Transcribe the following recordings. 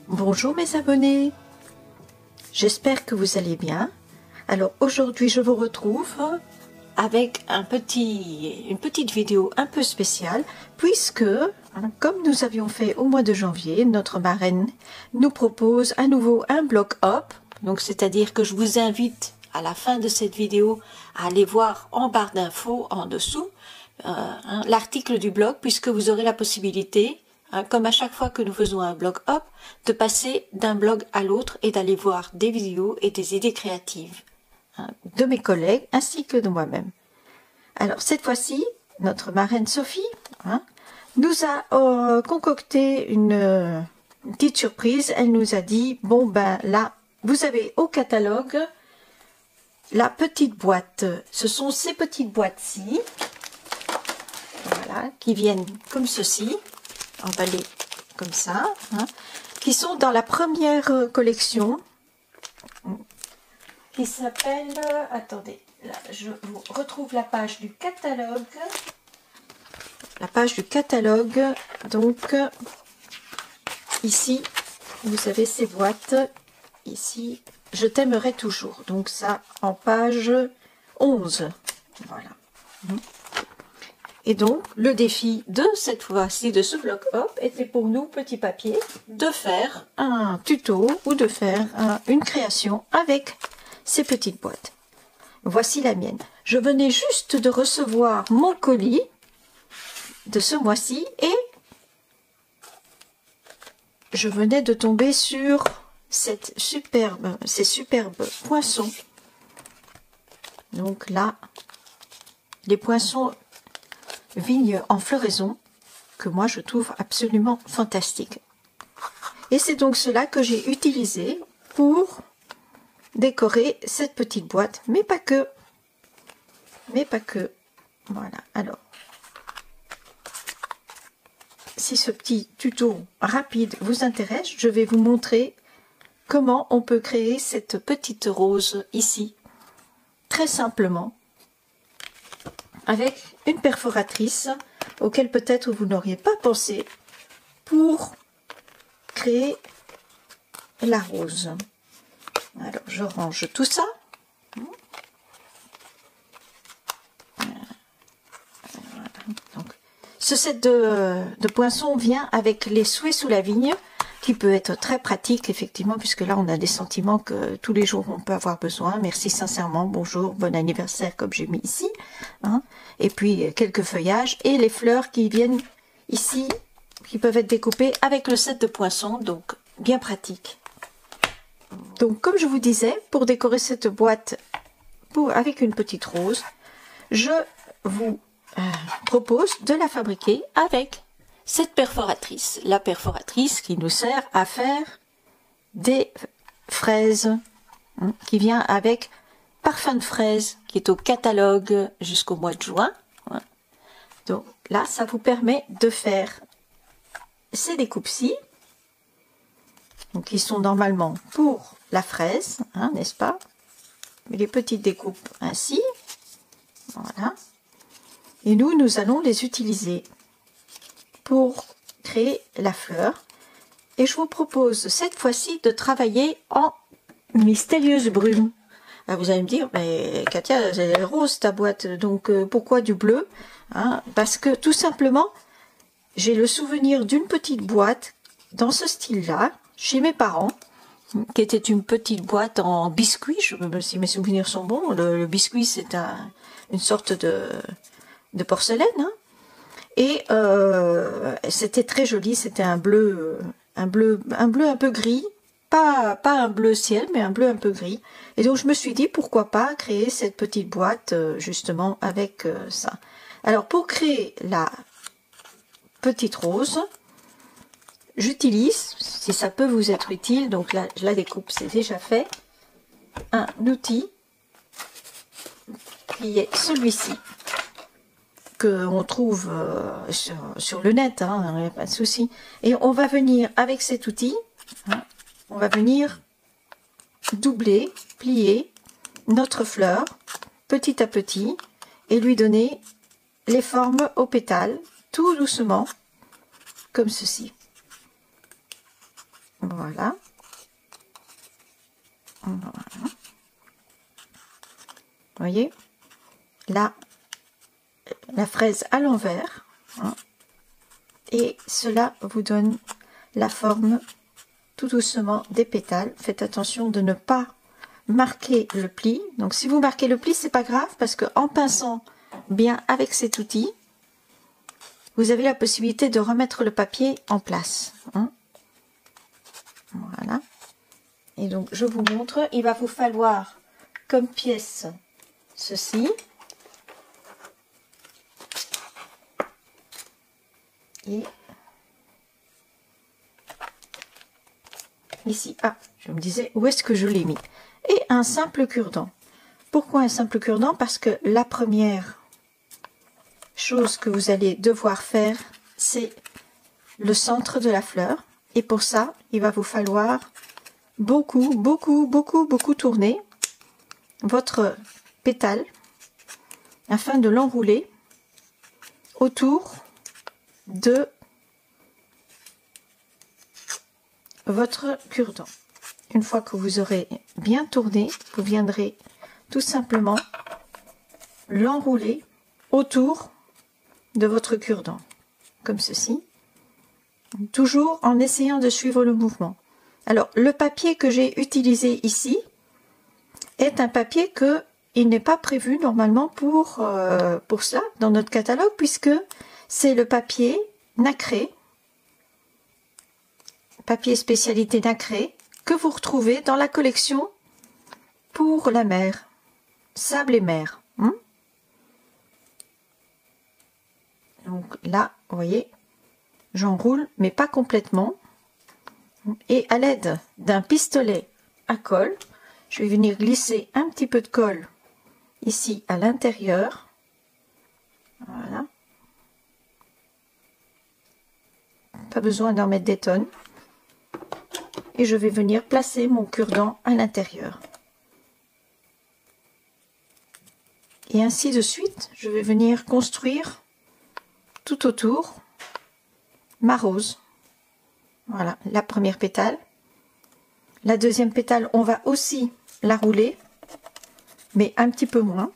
Bonjour mes abonnés, j'espère que vous allez bien. Alors aujourd'hui je vous retrouve avec une petite vidéo un peu spéciale puisque, comme nous avions fait au mois de janvier, notre marraine nous propose à nouveau un blog hop. Donc c'est-à-dire que je vous invite à la fin de cette vidéo à aller voir en barre d'infos en dessous l'article du blog, puisque vous aurez la possibilité, comme à chaque fois que nous faisons un blog hop, de passer d'un blog à l'autre et d'aller voir des vidéos et des idées créatives de mes collègues ainsi que de moi-même. Alors cette fois-ci, notre marraine Sophie nous a concocté une petite surprise. Elle nous a dit, bon ben là, vous avez au catalogue la petite boîte. Ce sont ces petites boîtes-ci, voilà, qui viennent comme ceci, emballées comme ça, qui sont dans la première collection, qui s'appelle, attendez, là, je vous retrouve la page du catalogue, donc ici, vous avez ces boîtes, ici, je t'aimerai toujours, donc ça en page 11, voilà. Et donc, le défi de cette fois-ci, de ce blog hop, était pour nous, petit papier, de faire un tuto ou de faire une création avec ces petites boîtes. Voici la mienne. Je venais juste de recevoir mon colis de ce mois-ci et je venais de tomber sur ces superbes poinçons. Donc là, les poinçons vigne en floraison, que moi je trouve absolument fantastique. Et c'est donc cela que j'ai utilisé pour décorer cette petite boîte, mais pas que. Voilà, alors, si ce petit tuto rapide vous intéresse, je vais vous montrer comment on peut créer cette petite rose ici, très simplement, avec une perforatrice auquel peut-être vous n'auriez pas pensé pour créer la rose. Alors je range tout ça. Donc, ce set de poinçons vient avec les souhaits sous la vigne, qui peut être très pratique effectivement, puisque là on a des sentiments que tous les jours on peut avoir besoin. Merci sincèrement, bonjour, bon anniversaire, comme j'ai mis ici, et puis quelques feuillages et les fleurs qui viennent ici, qui peuvent être découpées avec le set de poinçons, donc bien pratique. Donc comme je vous disais, pour décorer cette boîte avec une petite rose, je vous propose de la fabriquer avec cette perforatrice, la perforatrice qui nous sert à faire des fraises, qui vient avec Parfum de fraise, qui est au catalogue jusqu'au mois de juin. Donc là, ça vous permet de faire ces découpes-ci, qui sont normalement pour la fraise, n'est-ce pas? Mais les petites découpes ainsi, voilà. Et nous allons les utiliser pour créer la fleur. Et je vous propose cette fois-ci de travailler en mystérieuse brume. Alors vous allez me dire, mais Katia, c'est rose ta boîte, donc pourquoi du bleu? Parce que tout simplement, j'ai le souvenir d'une petite boîte dans ce style-là, chez mes parents, qui était une petite boîte en biscuit, si mes souvenirs sont bons. Le biscuit, c'est une sorte de porcelaine, et c'était très joli, c'était un bleu un peu gris, pas un bleu ciel, mais un bleu un peu gris. Et donc je me suis dit, pourquoi pas créer cette petite boîte justement avec ça. Alors pour créer la petite rose, j'utilise, si ça peut vous être utile, donc là je la découpe, c'est déjà fait, un outil qui est celui-ci, qu'on trouve sur le net, il n'y a pas de souci. Et on va venir avec cet outil on va venir doubler, plier notre fleur petit à petit et lui donner les formes aux pétales tout doucement comme ceci. Voilà. Voilà. Vous voyez là la fraise à l'envers, hein, et cela vous donne la forme tout doucement des pétales. Faites attention de ne pas marquer le pli. Donc si vous marquez le pli, c'est pas grave parce que en pinçant bien avec cet outil, vous avez la possibilité de remettre le papier en place, hein. Voilà. Et donc je vous montre, il va vous falloir comme pièce ceci et ici, ah, je me disais où est-ce que je l'ai mis, et un simple cure-dent. Pourquoi un simple cure-dent? Parce que la première chose que vous allez devoir faire, c'est le centre de la fleur, et pour ça il va vous falloir beaucoup tourner votre pétale afin de l'enrouler autour de votre cure-dent. Une fois que vous aurez bien tourné, vous viendrez tout simplement l'enrouler autour de votre cure-dent, comme ceci, toujours en essayant de suivre le mouvement. Alors, le papier que j'ai utilisé ici est un papier que il n'est pas prévu normalement pour cela dans notre catalogue, puisque c'est le papier nacré, papier spécialité nacré, que vous retrouvez dans la collection pour la mer, sable et mer. Donc là, vous voyez, j'enroule, mais pas complètement. Et à l'aide d'un pistolet à colle, je vais venir glisser un petit peu de colle ici à l'intérieur. Voilà. Pas besoin d'en mettre des tonnes. Et je vais venir placer mon cure-dent à l'intérieur. Et ainsi de suite, je vais venir construire tout autour ma rose. Voilà, la première pétale. La deuxième pétale, on va aussi la rouler, mais un petit peu moins.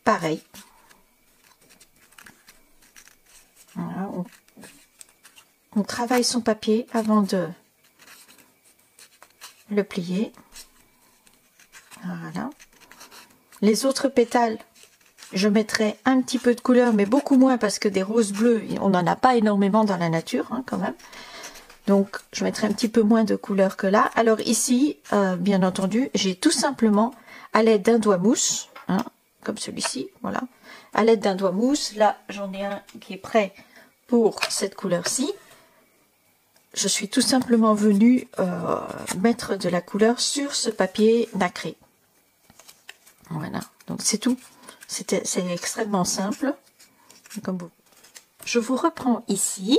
Pareil. Voilà, on travaille son papier avant de le plier. Voilà. Les autres pétales, je mettrai un petit peu de couleur, mais beaucoup moins parce que des roses bleues, on n'en a pas énormément dans la nature, hein, quand même. Donc, je mettrai un petit peu moins de couleur que là. Alors ici, bien entendu, j'ai tout simplement, à l'aide d'un doigt mousse, hein, comme celui-ci, voilà, à l'aide d'un doigt mousse, là, j'en ai un qui est prêt pour cette couleur-ci. Je suis tout simplement venue mettre de la couleur sur ce papier nacré. Voilà, donc c'est tout. C'est extrêmement simple. Comme vous. Je vous reprends ici,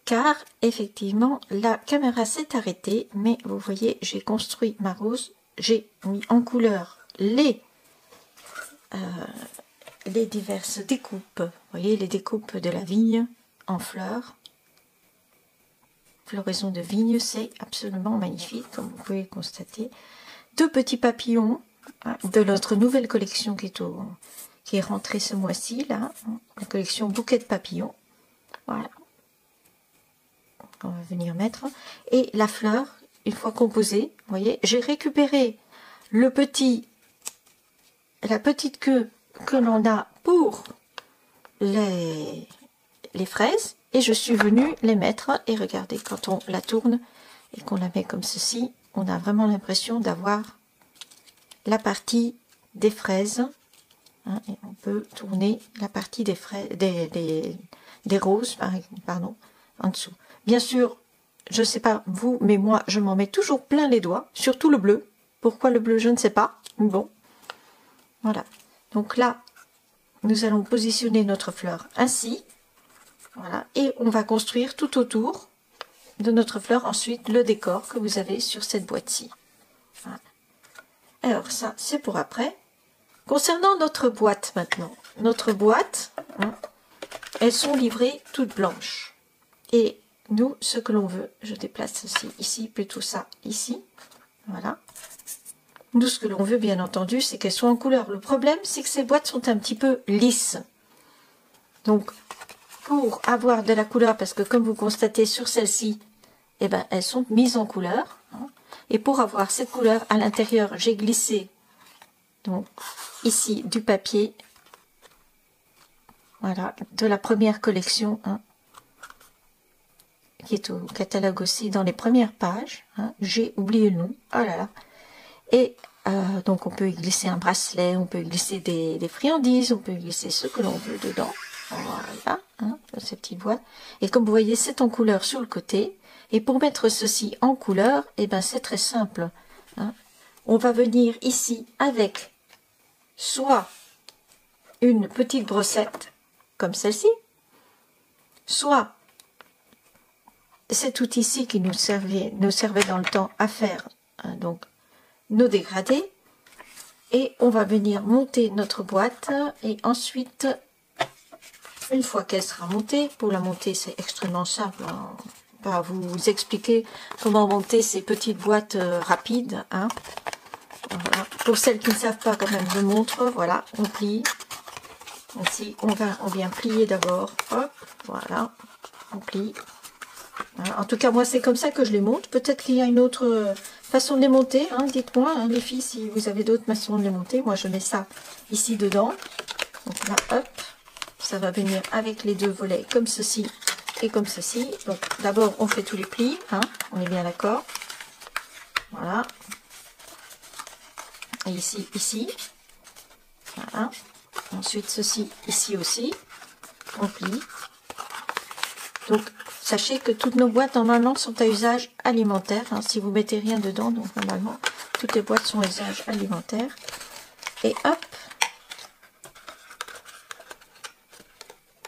car effectivement la caméra s'est arrêtée, mais vous voyez, j'ai construit ma rose, j'ai mis en couleur les diverses découpes. Vous voyez, les découpes de la vigne en fleurs. Floraison de vigne, c'est absolument magnifique, comme vous pouvez le constater. Deux petits papillons de notre nouvelle collection qui est rentrée ce mois-ci, là, la collection bouquet de papillons. Voilà. On va venir mettre. Et la fleur, une fois composée, vous voyez, j'ai récupéré la petite queue que l'on a pour les fraises, et je suis venue les mettre. Et regardez, quand on la tourne et qu'on la met comme ceci, on a vraiment l'impression d'avoir la partie des fraises, hein, et on peut tourner la partie des fraises, des roses, pardon, en dessous. Bien sûr, je ne sais pas vous, mais moi, je m'en mets toujours plein les doigts, surtout le bleu. Pourquoi le bleu, je ne sais pas. Bon, voilà. Donc là, nous allons positionner notre fleur ainsi, voilà, et on va construire tout autour de notre fleur ensuite le décor que vous avez sur cette boîte-ci. Voilà. Alors ça, c'est pour après. Concernant notre boîte maintenant, notre boîte, hein, elles sont livrées toutes blanches. Et nous, ce que l'on veut, je déplace ceci ici, plutôt ça ici. Voilà. Nous, ce que l'on veut, bien entendu, c'est qu'elles soient en couleur. Le problème, c'est que ces boîtes sont un petit peu lisses. Donc, pour avoir de la couleur, parce que comme vous constatez sur celle-ci, eh ben, elles sont mises en couleur. Hein, et pour avoir cette couleur à l'intérieur, j'ai glissé donc ici du papier. Voilà, de la première collection, hein, qui est au catalogue aussi dans les premières pages. Hein, j'ai oublié le nom. Oh là là. Et donc on peut y glisser un bracelet, on peut y glisser des friandises, on peut y glisser ce que l'on veut dedans. Voilà, hein, cette petite boîte. Et comme vous voyez, c'est en couleur sur le côté. Et pour mettre ceci en couleur, eh ben c'est très simple. Hein. On va venir ici avec soit une petite brossette comme celle-ci, soit cet outil-ci qui nous servait dans le temps à faire hein, donc nos dégradés. Et on va venir monter notre boîte et ensuite, une fois qu'elle sera montée, pour la monter c'est extrêmement simple, hein. On va vous expliquer comment monter ces petites boîtes rapides. Hein. Voilà. Pour celles qui ne savent pas, quand même, je montre. Voilà, on plie. Ici, on vient plier d'abord. Hop, voilà, on plie. Voilà. En tout cas, moi, c'est comme ça que je les monte. Peut-être qu'il y a une autre façon de les monter. Hein. Dites-moi, hein, les filles, si vous avez d'autres façons de les monter. Moi, je mets ça ici dedans. Donc là, hop, ça va venir avec les deux volets comme ceci. Et comme ceci. Donc d'abord on fait tous les plis, hein, on est bien d'accord. Voilà. Et ici. Voilà. Ensuite ceci ici aussi. On plie. Donc sachez que toutes nos boîtes normalement sont à usage alimentaire. Hein, si vous mettez rien dedans, donc normalement toutes les boîtes sont à usage alimentaire. Et hop.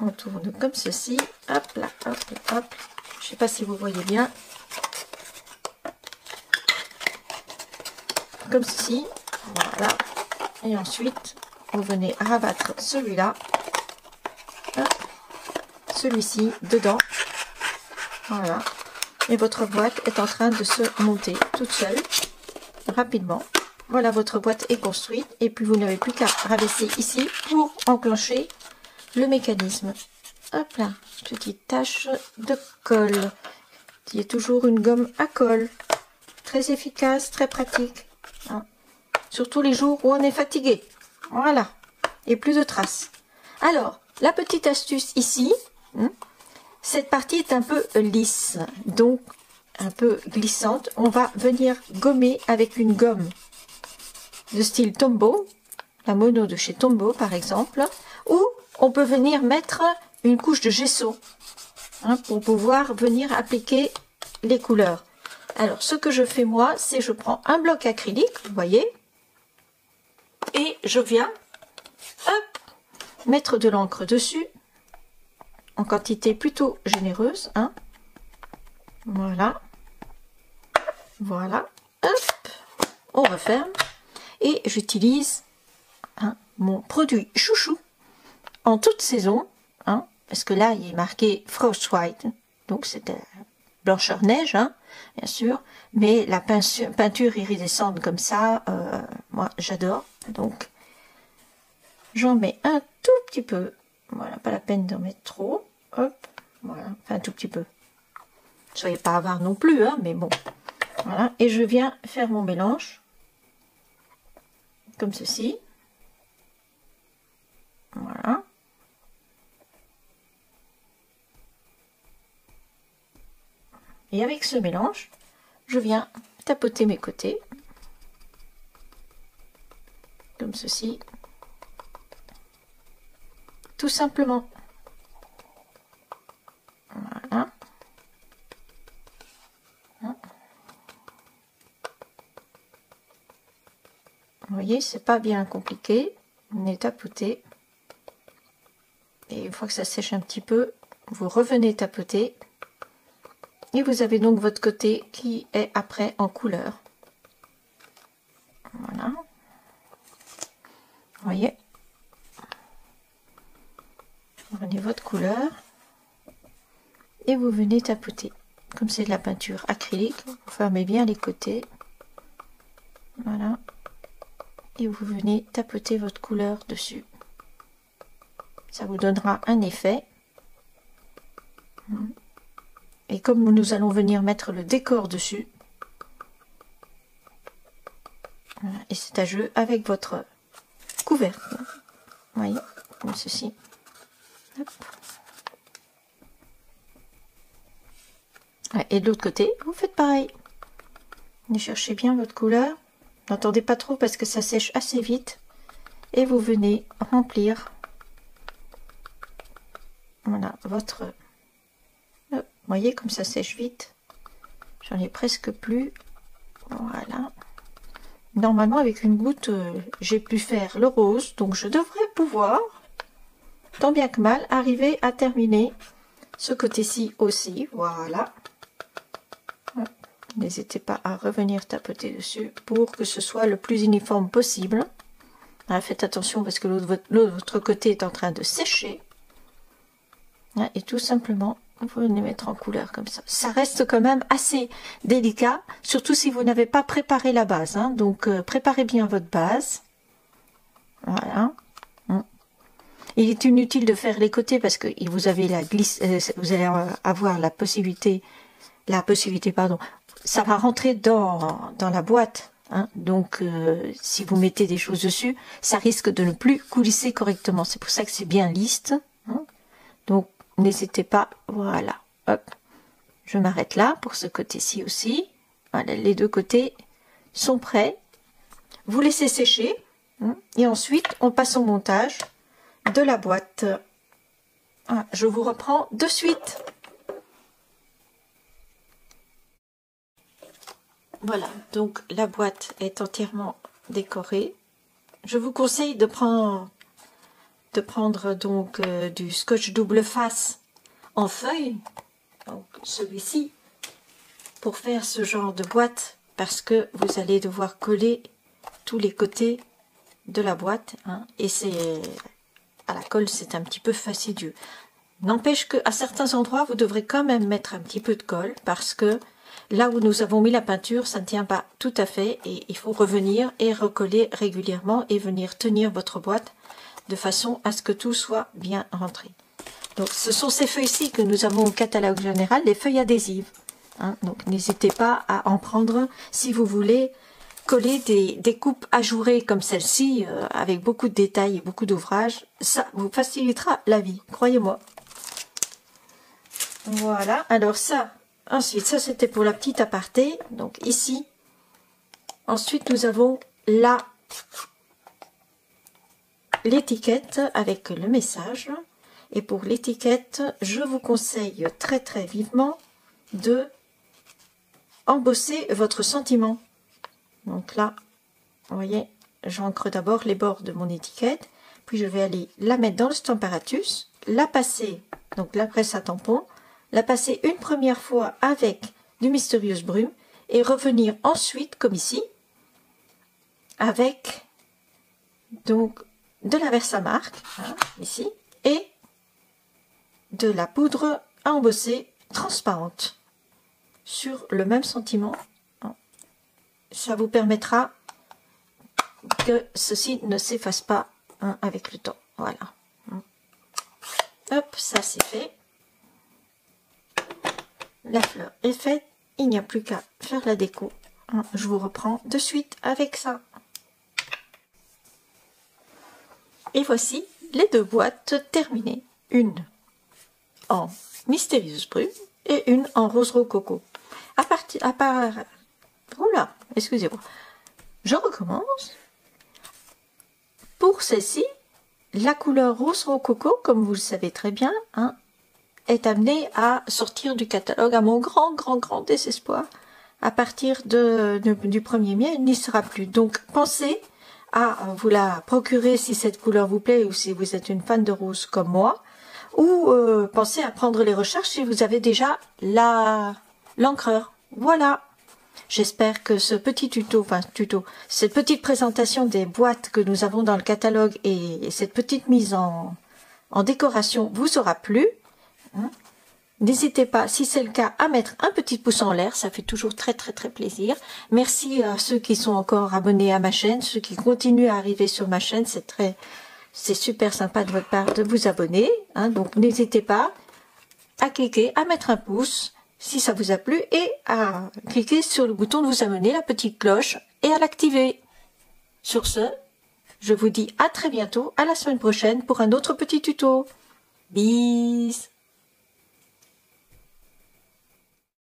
On tourne comme ceci, hop là, hop là, hop. Je ne sais pas si vous voyez bien. Comme ceci, voilà. Et ensuite, vous venez rabattre celui-là, celui-ci dedans. Voilà. Et votre boîte est en train de se monter toute seule, rapidement. Voilà, votre boîte est construite. Et puis vous n'avez plus qu'à rabaisser ici pour enclencher le mécanisme. Hop là, petite tache de colle. Il y a toujours une gomme à colle. Très efficace, très pratique. Hein. Surtout les jours où on est fatigué. Voilà. Et plus de traces. Alors, la petite astuce ici, hein, cette partie est un peu lisse, donc un peu glissante. On va venir gommer avec une gomme de style Tombow, la mono de chez Tombow par exemple, ou on peut venir mettre une couche de gesso hein, pour pouvoir venir appliquer les couleurs. Alors, ce que je fais moi, c'est je prends un bloc acrylique, vous voyez, et je viens hop, mettre de l'encre dessus, en quantité plutôt généreuse. Hein. Voilà. Voilà. Hop, on referme. Et j'utilise hein, mon produit chouchou en toute saison, hein, parce que là il est marqué Frost White, donc c'est blancheur neige, hein, bien sûr, mais la peinture iridescente comme ça, moi j'adore, donc j'en mets un tout petit peu, voilà, pas la peine d'en mettre trop, hop, voilà, enfin un tout petit peu, soyez pas avare non plus, hein, mais bon, voilà, et je viens faire mon mélange, comme ceci, voilà. Et avec ce mélange, je viens tapoter mes côtés, comme ceci, tout simplement. Voilà. Vous voyez, c'est pas bien compliqué, on est tapoté. Et une fois que ça sèche un petit peu, vous revenez tapoter. Et vous avez donc votre côté qui est après en couleur. Voilà. Vous voyez. Prenez votre couleur et vous venez tapoter. Comme c'est de la peinture acrylique, vous fermez bien les côtés. Voilà. Et vous venez tapoter votre couleur dessus. Ça vous donnera un effet. Et comme nous allons venir mettre le décor dessus, voilà, et c'est à jouer avec votre couvercle. Vous voyez, comme ceci. Hop. Et de l'autre côté, vous faites pareil. Vous cherchez bien votre couleur. N'entendez pas trop parce que ça sèche assez vite. Et vous venez remplir, voilà, votre... Vous voyez comme ça sèche vite. J'en ai presque plus. Voilà. Normalement avec une goutte, j'ai pu faire le rose. Donc je devrais pouvoir, tant bien que mal, arriver à terminer ce côté-ci aussi. Voilà. N'hésitez pas à revenir tapoter dessus pour que ce soit le plus uniforme possible. Alors, faites attention parce que l'autre côté est en train de sécher. Et tout simplement, vous venez mettre en couleur comme ça. Ça reste quand même assez délicat, surtout si vous n'avez pas préparé la base. Hein. Donc, préparez bien votre base. Voilà. Il est inutile de faire les côtés parce que vous avez la glisse, vous allez avoir la possibilité, pardon, ça va rentrer dans la boîte. Hein. Donc, si vous mettez des choses dessus, ça risque de ne plus coulisser correctement. C'est pour ça que c'est bien lisse. Hein. Donc, n'hésitez pas. Voilà. Hop. Je m'arrête là pour ce côté-ci aussi. Voilà, les deux côtés sont prêts. Vous laissez sécher. Hein, et ensuite, on passe au montage de la boîte. Ah, je vous reprends de suite. Voilà, donc la boîte est entièrement décorée. Je vous conseille de prendre donc du scotch double face en feuille, donc celui-ci, pour faire ce genre de boîte, parce que vous allez devoir coller tous les côtés de la boîte, hein, et c'est à la colle, c'est un petit peu fastidieux. N'empêche qu'à certains endroits, vous devrez quand même mettre un petit peu de colle, parce que là où nous avons mis la peinture, ça ne tient pas tout à fait, et il faut revenir et recoller régulièrement et venir tenir votre boîte de façon à ce que tout soit bien rentré. Donc ce sont ces feuilles-ci que nous avons au catalogue général, les feuilles adhésives. Hein, donc n'hésitez pas à en prendre si vous voulez coller des coupes ajourées comme celle-ci, avec beaucoup de détails et beaucoup d'ouvrages. Ça vous facilitera la vie, croyez-moi. Voilà, alors ça, ensuite, ça c'était pour la petite aparté. Donc ici, ensuite nous avons l'étiquette avec le message. Et pour l'étiquette, je vous conseille très très vivement de embosser votre sentiment. Donc là, vous voyez, j'encre d'abord les bords de mon étiquette, puis je vais aller la mettre dans le Stamparatus, la passer, donc la presse à tampon, la passer une première fois avec du Mystérieuse Brume et revenir ensuite, comme ici, avec donc de la Versamark, hein, ici, et de la poudre à embosser transparente sur le même sentiment. Ça vous permettra que ceci ne s'efface pas, hein, avec le temps. Voilà. Hop, ça c'est fait. La fleur est faite. Il n'y a plus qu'à faire la déco. Je vous reprends de suite avec ça. Et voici les deux boîtes terminées. Une en Mystérieuse Brume et une en Rose Rococo. Oula, excusez-moi. Je recommence. Pour celle-ci, la couleur Rose Rococo, comme vous le savez très bien, hein, est amenée à sortir du catalogue à mon grand désespoir. À partir du 1er mai, elle n'y sera plus. Donc, pensez à vous la procurer si cette couleur vous plaît ou si vous êtes une fan de rose comme moi. Ou pensez à prendre les recherches si vous avez déjà la l'encreur. Voilà. J'espère que ce petit tuto, cette petite présentation des boîtes que nous avons dans le catalogue et cette petite mise en décoration vous aura plu. N'hésitez pas, si c'est le cas, à mettre un petit pouce en l'air, ça fait toujours très plaisir. Merci à ceux qui sont encore abonnés à ma chaîne, ceux qui continuent à arriver sur ma chaîne, c'est super sympa de votre part de vous abonner. Donc n'hésitez pas à cliquer, à mettre un pouce si ça vous a plu et à cliquer sur le bouton de vous abonner, la petite cloche et à l'activer. Sur ce, je vous dis à très bientôt, à la semaine prochaine pour un autre petit tuto. Bis!